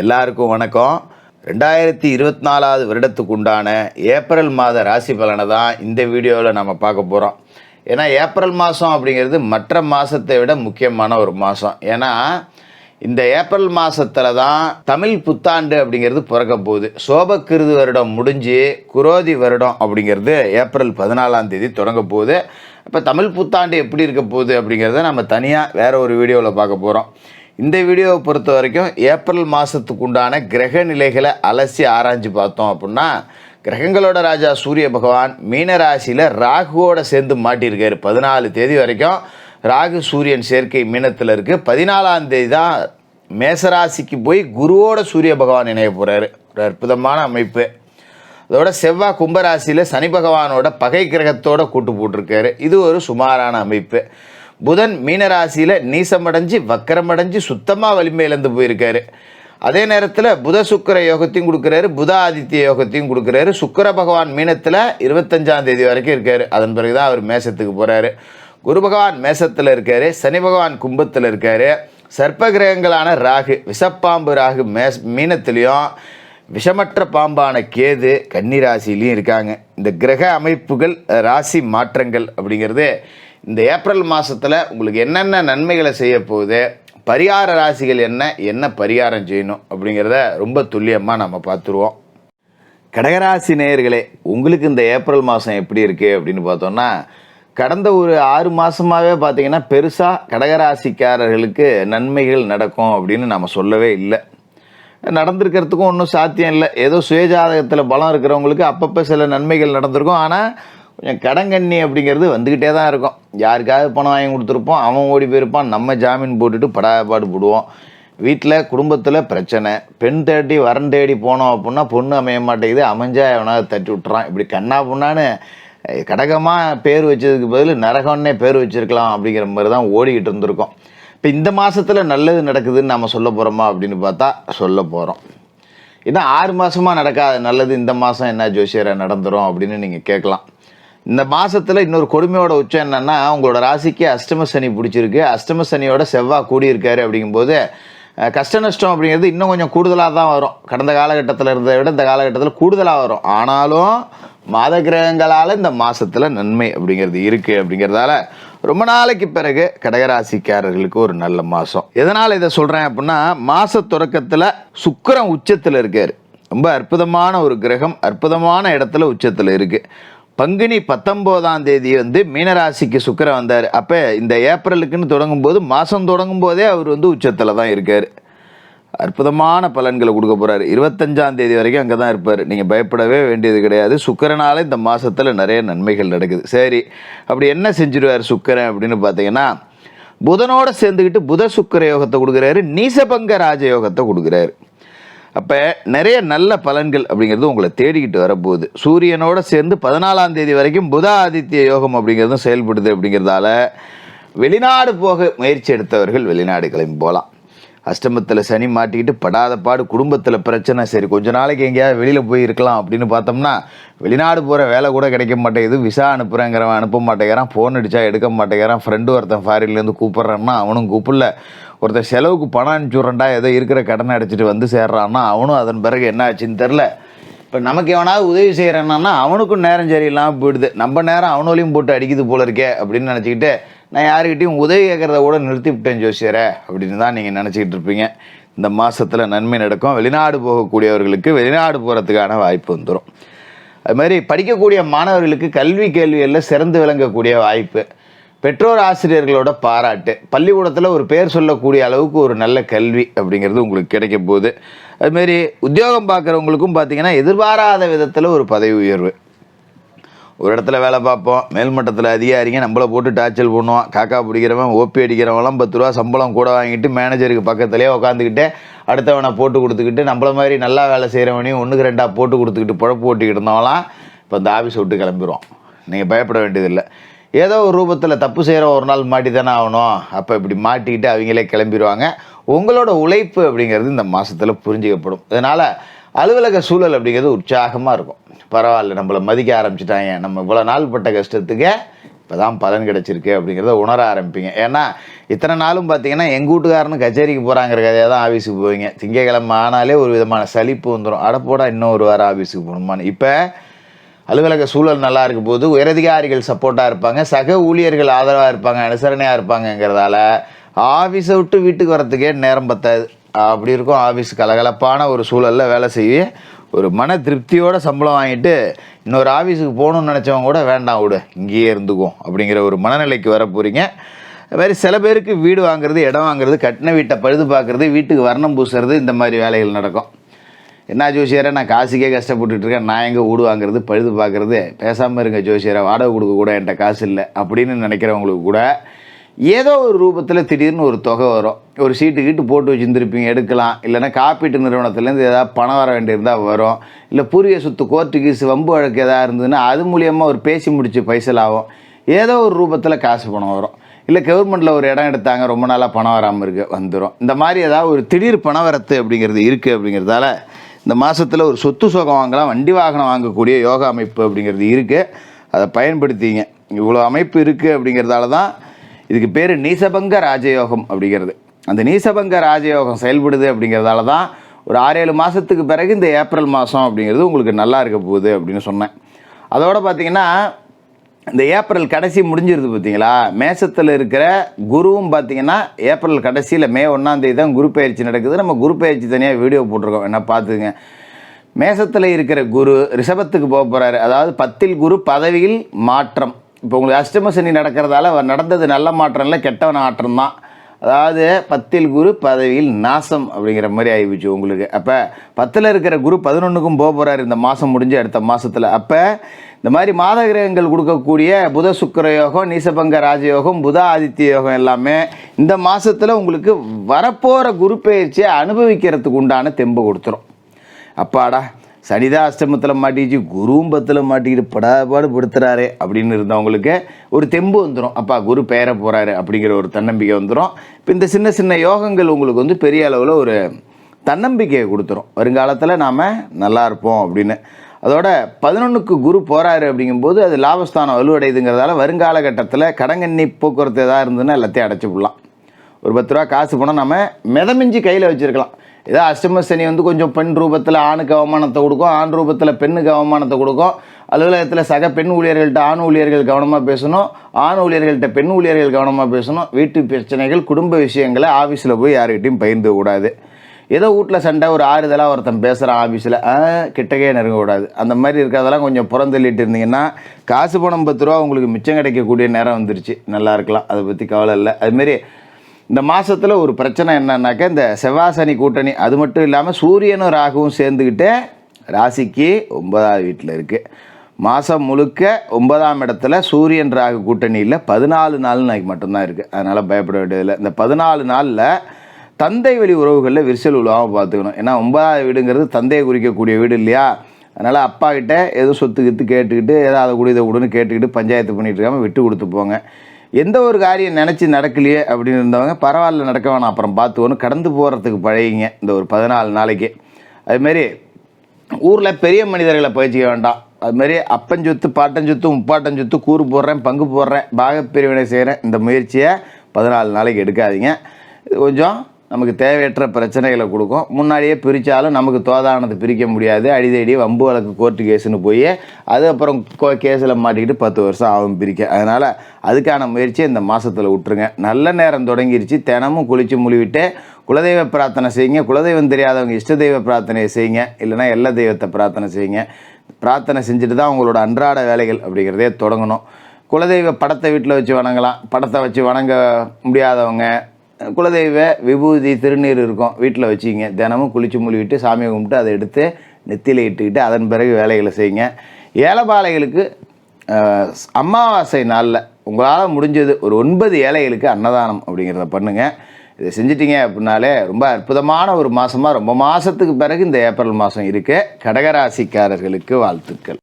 எல்லாருக்கும் வணக்கம். 2024 வருடத்துக்கு உண்டான ஏப்ரல் மாத ராசி பலனை தான் இந்த வீடியோவில் நம்ம பார்க்க போகிறோம். ஏன்னா ஏப்ரல் மாதம் அப்படிங்கிறது மற்ற மாதத்தை விட முக்கியமான ஒரு மாதம். ஏன்னா இந்த ஏப்ரல் மாதத்தில் தான் தமிழ் புத்தாண்டு அப்படிங்கிறது பிறக்க போகுது. சோபக்கிருது வருடம் முடிஞ்சு குரோதி வருடம் அப்படிங்கிறது ஏப்ரல் 14 தொடங்க போகுது. இப்போ தமிழ் புத்தாண்டு எப்படி இருக்க போகுது அப்படிங்கிறத நம்ம தனியாக வேறு ஒரு வீடியோவில் பார்க்க போகிறோம். இந்த வீடியோவை பொறுத்த வரைக்கும் ஏப்ரல் மாதத்துக்கு உண்டான கிரக நிலைகளை அலசி ஆராய்ஞ்சு பார்த்தோம் அப்படின்னா, கிரகங்களோட ராஜா சூரிய பகவான் மீனராசியில் ராகுவோடு சேர்ந்து மாட்டியிருக்காரு. 14 தேதி வரைக்கும் ராகு சூரியன் சேர்க்கை மீனத்தில் இருக்குது. 14 தான் மேசராசிக்கு போய் குருவோட சூரிய பகவான் இணைய போகிறாரு. ஒரு அற்புதமான அமைப்பு. அதோட செவ்வாய் கும்பராசியில் சனி பகவானோட பகை கிரகத்தோட கூட்டு போட்டிருக்காரு. இது ஒரு சுமாரான அமைப்பு. புதன் மீனராசியில் நீசமடைஞ்சு வக்கரமடைஞ்சு சுத்தமாக வலிமையிலேருந்து போயிருக்காரு. அதே நேரத்தில் புத சுக்கர யோகத்தையும் கொடுக்குறாரு, புத ஆதித்ய யோகத்தையும் கொடுக்குறாரு. சுக்கர பகவான் மீனத்தில் 25ஆம் தேதி வரைக்கும் இருக்கார். அதன் பிறகு தான் அவர் மேசத்துக்கு போகிறாரு. குரு பகவான் மேசத்தில் இருக்கார், சனி பகவான் கும்பத்தில் இருக்கார். சர்ப்ப கிரகங்களான ராகு, விஷப்பாம்பு ராகு மீனத்திலையும், விஷமற்ற பாம்பான கேது கன்னிராசிலையும் இருக்காங்க. இந்த கிரக அமைப்புகள், ராசி மாற்றங்கள் அப்படிங்கிறது இந்த ஏப்ரல் மாதத்தில் உங்களுக்கு என்னென்ன நன்மைகளை செய்ய போகுது, பரிகார ராசிகள் என்ன பரிகாரம் செய்யணும் அப்படிங்கிறத ரொம்ப துல்லியமாக நம்ம பார்த்துருவோம். கடகராசி நேயர்களே, உங்களுக்கு இந்த ஏப்ரல் மாதம் எப்படி இருக்குது அப்படின்னு பார்த்தோன்னா, கடந்த ஒரு 6 மாதமாகவே பார்த்திங்கன்னா பெருசாக கடகராசிக்காரர்களுக்கு நன்மைகள் நடக்கும் அப்படின்னு நம்ம சொல்லவே இல்லை. நடந்திருக்கிறதுக்கும் ஒன்றும் சாத்தியம் இல்லை. ஏதோ சுயஜாதகத்தில் பலம் இருக்கிறவங்களுக்கு அப்பப்போ சில நன்மைகள் நடந்திருக்கும். ஆனால் கொஞ்சம் கடங்கண்ணி அப்படிங்கிறது வந்துக்கிட்டே தான் இருக்கும். யாருக்காவது பணம் வாங்கி கொடுத்துருப்போம், அவன் ஓடி போயிருப்பான், நம்ம ஜாமீன் போட்டுட்டு படாபாடு போடுவோம். வீட்டில் குடும்பத்தில் பிரச்சனை, பெண் தேடி வரன் தேடி போனோம் அப்படின்னா பொண்ணு அமைய மாட்டேங்குது, அமைஞ்சா எவனாவது தட்டி விட்டுறான். இப்படி கண்ணா பொண்ணான்னு கடகமாக பேர் வச்சதுக்கு பதில் நரகம்னே பேர் வச்சுருக்கலாம் அப்படிங்கிற மாதிரி தான் ஓடிக்கிட்டு இருந்திருக்கோம். இப்போ இந்த மாதத்தில் நல்லது நடக்குதுன்னு நம்ம சொல்ல போகிறோமா அப்படின்னு பார்த்தா சொல்ல போகிறோம். ஏன்னா 6 மாதமாக நடக்காத நல்லது இந்த மாதம் என்ன ஜோசியரை நடந்துடும் அப்படின்னு நீங்கள் கேட்கலாம். இந்த மாதத்தில் இன்னொரு கொடுமையோட உச்சம் என்னென்னா, உங்களோட ராசிக்கு அஷ்டம சனி பிடிச்சிருக்கு. அஷ்டம சனியோட செவ்வாய் கூடியிருக்காரு. அப்படிங்கும்போது கஷ்ட நஷ்டம் அப்படிங்கிறது இன்னும் கொஞ்சம் கூடுதலாக தான் வரும். கடந்த காலகட்டத்தில் இருந்ததை விட இந்த காலகட்டத்தில் கூடுதலாக வரும். ஆனாலும் மாத கிரகங்களால் இந்த மாதத்தில் நன்மை அப்படிங்கிறது இருக்குது. அப்படிங்கிறதால ரொம்ப நாளைக்கு பிறகு கடகராசிக்காரர்களுக்கு ஒரு நல்ல மாதம். எதனால் இதை சொல்கிறேன் அப்படின்னா, மாத தொடக்கத்தில் சுக்கிரன் உச்சத்தில் இருக்கார். ரொம்ப அற்புதமான ஒரு கிரகம், அற்புதமான இடத்துல உச்சத்தில் இருக்குது. பங்குனி 19ஆம் தேதி மீனராசிக்கு சுக்கிரன் வந்தார். அப்போ இந்த ஏப்ரலுக்குன்னு தொடங்கும்போது, மாதம் தொடங்கும் போதே அவர் உச்சத்தில் தான் இருக்கார். அற்புதமான பலன்களை கொடுக்க போகிறார். 25ஆம் தேதி வரைக்கும் அங்கே தான் இருப்பார். நீங்கள் பயப்படவே வேண்டியது கிடையாது. சுக்கிரனால் இந்த மாதத்தில் நிறைய நன்மைகள் நடக்குது. சரி, அப்படி என்ன செஞ்சிருவார் சுக்கிரன் அப்படின்னு பார்த்தீங்கன்னா, புதனோடு சேர்ந்துக்கிட்டு புத சுக்கிர யோகத்தை கொடுக்குறாரு, நீசபங்க ராஜயோகத்தை கொடுக்குறாரு. அப்போ நிறைய நல்ல பலன்கள் அப்படிங்கிறது உங்களை தேடிக்கிட்டு வரப்போகுது. சூரியனோடு சேர்ந்து 14ஆம் தேதி வரைக்கும் புத ஆதித்ய யோகம் அப்படிங்கிறதும் செயல்படுது. அப்படிங்கிறதால வெளிநாடு போக முயற்சி எடுத்தவர்கள் வெளிநாடு கிளம்பி போகலாம். அஷ்டமத்தில் சனி மாட்டிக்கிட்டு படாத பாடு, குடும்பத்தில் பிரச்சனை, சரி கொஞ்ச நாளைக்கு எங்கேயாவது வெளியில் போய் இருக்கலாம் அப்படின்னு பார்த்தோம்னா, வெளிநாடு போகிற வேலை கூட கிடைக்க மாட்டேங்குது. விசா அனுப்புகிறேங்கிறவன் அனுப்ப மாட்டேங்கிறான், ஃபோன் அடித்தா எடுக்க மாட்டேங்கிறான், ஃப்ரெண்டு ஒருத்தன் ஃபாரின்லேருந்து கூப்பிட்றான்னா அவனும் கூப்பிடல, ஒருத்தர் செலவுக்கு பணம் அனுப்பிச்சுட்றேன்டா ஏதோ இருக்கிற கடனை அடிச்சுட்டு சேர்றான்னா அவனும் அதன் பிறகு என்ன ஆச்சுன்னு தெரில. இப்போ நமக்கு எவனாவது உதவி செய்கிறேன்னா அவனுக்கும் நேரம் சரியில்லாமல் போயிடுது. நம்ம நேரம் அவனோலையும் போட்டு அடிக்குது போல இருக்கே அப்படின்னு நினச்சிக்கிட்டு நான் யாருக்கிட்டையும் உதவி கேட்குறத கூட நிறுத்தி விட்டேன் ஜோசியரை அப்படின்னு தான் நீங்கள் நினச்சிக்கிட்டு இருப்பீங்க. இந்த மாதத்தில் நன்மை நடக்கும். வெளிநாடு போகக்கூடியவர்களுக்கு வெளிநாடு போகிறதுக்கான வாய்ப்பு வந்துடும். அதுமாதிரி படிக்கக்கூடிய மாணவர்களுக்கு கல்வி கேள்விகளில் சிறந்து விளங்கக்கூடிய வாய்ப்பு, பெற்றோர் ஆசிரியர்களோட பாராட்டு, பள்ளிக்கூடத்தில் ஒரு பேர் சொல்லக்கூடிய அளவுக்கு ஒரு நல்ல கல்வி அப்படிங்கிறது உங்களுக்கு கிடைக்க போகுது. அதுமாரி உத்தியோகம் பார்க்குறவங்களுக்கும் பார்த்திங்கன்னா எதிர்பாராத விதத்தில் ஒரு பதவி உயர்வு. ஒரு இடத்துல வேலை பார்ப்போம், மேல்மட்டத்தில் அதிகாரிங்க நம்மளை போட்டு டார்ச்சல் பண்ணுவான், காக்கா பிடிக்கிறவன் ஓபி அடிக்கிறவங்களாம் 10 ரூபா சம்பளம் கூட வாங்கிட்டு மேனேஜருக்கு பக்கத்துலேயே உட்காந்துக்கிட்டு அடுத்தவனை போட்டு கொடுத்துக்கிட்டு நம்மள மாதிரி நல்லா வேலை செய்கிறவனையும் 1க்கு 2 போட்டு கொடுத்துக்கிட்டு பொழப்பு ஓட்டிக்கிட்டு இருந்தவங்களாம் இப்போ இந்த ஆஃபீஸ் விட்டு கிளம்பிடுவோம். நீங்கள் பயப்பட வேண்டியதில்லை. ஏதோ ஒரு ரூபத்தில் தப்பு செய்கிற ஒரு நாள் மாட்டி தானே ஆகணும். அப்போ இப்படி மாட்டிக்கிட்டு அவங்களே கிளம்பிடுவாங்க. உங்களோட உழைப்பு அப்படிங்கிறது இந்த மாதத்தில் புரிஞ்சிக்கப்படும். இதனால் அலுவலக சூழல் அப்படிங்கிறது உற்சாகமாக இருக்கும். பரவாயில்ல, நம்மளை மதிக்க ஆரம்பிச்சிட்டாங்க, நம்ம இவ்வளோ நாள் பட்ட கஷ்டத்துக்கு இப்போ தான் பலன் கிடச்சிருக்கு அப்படிங்கிறத உணர ஆரம்பிப்பீங்க. ஏன்னா இத்தனை நாளும் பார்த்தீங்கன்னா எங்கள் வீட்டுக்காரனு கச்சேரிக்கு போகிறாங்கிற கதையாக தான் ஆஃபீஸுக்கு போவீங்க. திங்கக்கிழமை ஆனாலே ஒரு விதமான சலிப்பு வந்துடும். அடப்போட இன்னும் ஒரு வாரம் ஆஃபீஸுக்கு போகணுமான்னு. இப்போ அலுவலக சூழல் நல்லா இருக்கும் போது உயரதிகாரிகள் சப்போர்ட்டாக இருப்பாங்க, சக ஊழியர்கள் ஆதரவாக இருப்பாங்க, அனுசரணையாக இருப்பாங்கங்கிறதால ஆஃபீஸை விட்டு வீட்டுக்கு வரத்துக்கே நேரம் பத்தாது. அப்படி இருக்கும் ஆஃபீஸ் கலகலப்பான ஒரு சூழலில் வேலை செய்ய ஒரு மன திருப்தியோட சம்பளம் வாங்கிட்டு இன்னொரு ஆஃபீஸுக்கு போகணுன்னு நினச்சவங்க கூட வேண்டாம் விடு இங்கேயே இருந்துக்கும் அப்படிங்கிற ஒரு மனநிலைக்கு வர போகிறீங்க. அது மாதிரி சில பேருக்கு வீடு வாங்குறது, இடம் வாங்குறது, கட்டின வீட்டை பழுது பார்க்குறது, வீட்டுக்கு வர்ணம் பூசுறது, இந்த மாதிரி வேலைகள் நடக்கும். என்ன ஜோசியரை நான் காசுக்கே கஷ்டப்பட்டுருக்கேன், நான் எங்கே வீடு வாங்குறது பழுது பார்க்குறது, பேசாமல் இருங்க ஜோசியரை, வாடகை கொடுக்க கூட என்கிட்ட காசு இல்லை அப்படின்னு நினைக்கிறவங்களுக்கு கூட ஏதோ ஒரு ரூபத்தில் திடீர்னு ஒரு தொகை வரும். ஒரு சீட்டு போட்டு வச்சுருந்துருப்பீங்க, எடுக்கலாம். இல்லைனா காப்பீட்டு நிறுவனத்துலேருந்து ஏதாவது பணம் வர வேண்டியிருந்தால் வரும். இல்லை பூர்வீக சொத்து கோர்ட்டு கீஸு வம்பு வழக்கு எதாவது இருந்ததுன்னா அது மூலியமாக ஒரு பேசி முடிச்சு பைசல் ஆகும். ஏதோ ஒரு ரூபத்தில் காசு பணம் வரும். இல்லை கவர்மெண்ட்டில் ஒரு இடம் எடுத்தாங்க, ரொம்ப நாளாக பணம் வராமல் வந்துடும். இந்த மாதிரி ஏதாவது ஒரு திடீர் பண வரத்து அப்படிங்கிறது இருக்குது. அப்படிங்கிறதால இந்த மாதத்தில் ஒரு சொத்து சுகம் வாங்கலாம், வண்டி வாகனம் வாங்கக்கூடிய யோகா அமைப்பு அப்படிங்கிறது இருக்குது. அதை பயன்படுத்திங்க. இவ்வளோ அமைப்பு இருக்குது அப்படிங்கிறதால தான் இதுக்கு பேர் நீசபங்க ராஜயோகம் அப்படிங்கிறது. அந்த நீசபங்க ராஜயோகம் செயல்படுது அப்படிங்கிறதால தான் ஒரு 6-7 மாதத்துக்கு பிறகு இந்த ஏப்ரல் மாதம் அப்படிங்கிறது உங்களுக்கு நல்லா இருக்க போகுது அப்படின்னு சொன்னேன். அதோடு பார்த்திங்கன்னா இந்த ஏப்ரல் கடைசி முடிஞ்சிருது பார்த்தீங்களா. மேசத்தில் இருக்கிற குருவும் பார்த்திங்கன்னா ஏப்ரல் கடைசியில் மே 1ஆம் தேதி தான் குரு பயிற்சி நடக்குது. நம்ம குரு பயிற்சி தனியாக வீடியோ போட்டிருக்கோம், என்ன பார்த்துங்க. மேசத்தில் இருக்கிற குரு ரிஷபத்துக்கு போக போகிறாரு. அதாவது 10ல் குரு பதவியில் மாற்றம். இப்போ உங்களுக்கு அஷ்டம சனி நடக்கிறதால நடந்தது நல்ல மாற்றம் இல்லை, கெட்ட மாற்றம் தான். அதாவது 10ல் குரு பதவியில் நாசம் அப்படிங்கிற மாதிரி ஆகிடுச்சு உங்களுக்கு. அப்போ 10ல் இருக்கிற குரு 11க்கும் போக போகிறார் இந்த மாதம் முடிஞ்சு அடுத்த மாதத்தில். அப்போ இந்த மாதிரி மாத கிரகங்கள் கொடுக்கக்கூடிய புத சுக்கிர யோகம், நீசபங்க ராஜயோகம், புத ஆதித்ய யோகம் எல்லாமே இந்த மாதத்தில் உங்களுக்கு வரப்போகிற குரு பயிற்சியை அனுபவிக்கிறதுக்கு உண்டான தெம்பு கொடுத்துரும். அப்பாடா சனிதான் அஷ்டமத்தில் மாட்டிச்சு, குருவும் 10ல் மாட்டிக்கிட்டு படாபாடு படுத்துறாரு அப்படின்னு இருந்தவங்களுக்கு ஒரு தெம்பு வந்துடும். அப்பா குரு பெயர போகிறாரு அப்படிங்கிற ஒரு தன்னம்பிக்கை வந்துடும். இப்போ இந்த சின்ன சின்ன யோகங்கள் உங்களுக்கு பெரிய அளவில் ஒரு தன்னம்பிக்கையை கொடுத்துரும். வருங்காலத்தில் நாம் நல்லா இருப்போம் அப்படின்னு. அதோட 11க்கு குரு போகிறாரு அப்படிங்கும்போது அது லாபஸ்தானம் வலுவடையுதுங்கிறதால வருங்கால கட்டத்தில் கடங்கண்ணி போக்குவரத்து எதாவது இருந்ததுன்னா எல்லாத்தையும் அடைச்சி விடலாம். ஒரு 10 ரூபா காசு போனால் நம்ம மிதமிஞ்சி கையில் வச்சுருக்கலாம். ஏதோ அஷ்டம சனி கொஞ்சம் பெண் ரூபத்தில் ஆணுக்கு அவமானத்தை கொடுக்கும், ஆண் ரூபத்தில் பெண்ணுக்கு அவமானத்தை கொடுக்கும். அலுவலகத்தில் சக பெண் ஊழியர்கள்ட்ட ஆண் ஊழியர்கள் கவனமாக பேசணும், ஆண் ஊழியர்கள்ட்ட பெண் ஊழியர்கள் கவனமாக பேசணும். வீட்டு பிரச்சனைகள், குடும்ப விஷயங்களை ஆஃபீஸில் போய் யாருக்கிட்டையும் பகிர்ந்து கூடாது. ஏதோ வீட்டில் சண்டை ஒரு ஆறுதலாக ஒருத்தன் பேசுகிறான் ஆஃபீஸில், கிட்டக்கே நெருங்கக்கூடாது. அந்த மாதிரி இருக்கிறதெல்லாம் கொஞ்சம் புறந்தள்ளிட்டு இருந்தீங்கன்னா காசு பணம் 10 ரூபா உங்களுக்கு மிச்சம் கிடைக்கக்கூடிய நேரம் வந்துருச்சு, நல்லா இருக்கலாம். அதை பற்றி கவலை இல்லை. அதுமாரி இந்த மாதத்தில் ஒரு பிரச்சனை என்னன்னாக்கா இந்த செவ்வாய் சனி கூட்டணி, அது மட்டும் இல்லாமல் சூரியனும் ராகுவும் சேர்ந்துக்கிட்டு ராசிக்கு 9ஆவது வீட்டில் இருக்குது. மாதம் முழுக்க 9ஆம் இடத்துல சூரியன் ராகு கூட்டணியில் 14 நாள் மட்டும்தான் இருக்குது. அதனால் பயப்பட வேண்டியதில்லை. இந்த 14 நாளில் தந்தை வழி உறவுகளில் விரிசல் விழாமல் பார்த்துக்கணும். ஏன்னா 9ஆவது வீடுங்கிறது தந்தையை குறிக்கக்கூடிய வீடு இல்லையா. அதனால் அப்பா கிட்ட எதுவும் சொத்து கித்து கேட்டுக்கிட்டு ஏதாவது அதை கூட இதை கூடன்னு கேட்டுக்கிட்டு பஞ்சாயத்து பண்ணிகிட்டு இருக்காமல் விட்டு கொடுத்து போங்க. எந்த ஒரு காரியம் நினச்சி நடக்கலையே அப்படின்னு இருந்தவங்க பரவாயில்ல நடக்க வேணாம் அப்புறம் பார்த்துக்கணும், கடந்து போகிறதுக்கு பழகிங்க இந்த ஒரு 14 நாளைக்கு. அதுமாரி ஊரில் பெரிய மனிதர்களை பயிற்சிக்க வேண்டாம். அதுமாரி அப்பஞ்சொத்து பாட்டஞ்சொத்து முப்பாட்டஞ்சொத்து கூறு போடுறேன், பங்கு போடுறேன், பாகப்பிரிவினை செய்கிறேன், இந்த முயற்சியை 14 நாளைக்கு எடுக்காதீங்க. இது கொஞ்சம் நமக்கு தேவையற்ற பிரச்சனைகளை கொடுக்கும். முன்னாடியே பிரித்தாலும் நமக்கு தோதானது பிரிக்க முடியாது. அடிதடி வம்பு வழக்கு கோர்ட்டு கேஸுன்னு போய் அது அப்புறம் கேஸில் மாட்டிக்கிட்டு 10 வருஷம் ஆகும் பிரிக்க. அதனால் அதுக்கான முயற்சியை இந்த மாதத்தில் விட்டுருங்க. நல்ல நேரம் தொடங்கிருச்சு. தினமும் குளித்து முழுவிட்டு குலதெய்வ பிரார்த்தனை செய்யுங்க. குலதெய்வம் தெரியாதவங்க இஷ்ட தெய்வ பிரார்த்தனையை செய்யுங்க, இல்லைனா எல்லா தெய்வத்தை பிரார்த்தனை செய்யுங்க. பிரார்த்தனை செஞ்சுட்டு தான் உங்களோட அன்றாட வேலைகள் அப்படிங்கிறதே தொடங்கணும். குலதெய்வ படத்தை வீட்டில் வச்சு வணங்கலாம். படத்தை வச்சு வணங்க முடியாதவங்க குலதெய்வ விபூதி திருநீர் இருக்கும் வீட்டில் வச்சுக்கிங்க. தினமும் குளித்து முழுவிட்டு சாமியை கும்பிட்டு அதை எடுத்து நெத்தியில் இட்டுக்கிட்டு அதன் பிறகு வேலைகளை செய்யுங்க. ஏழைபாளைகளுக்கு அமாவாசை நாளில் உங்களால் முடிஞ்சது ஒரு 9 ஏழைகளுக்கு அன்னதானம் அப்படிங்கிறத பண்ணுங்கள். இதை செஞ்சிட்டிங்க அப்படின்னாலே ரொம்ப அற்புதமான ஒரு மாதமாக ரொம்ப மாதத்துக்கு பிறகு இந்த ஏப்ரல் மாதம் இருக்குது. கடகராசிக்காரர்களுக்கு வாழ்த்துக்கள்.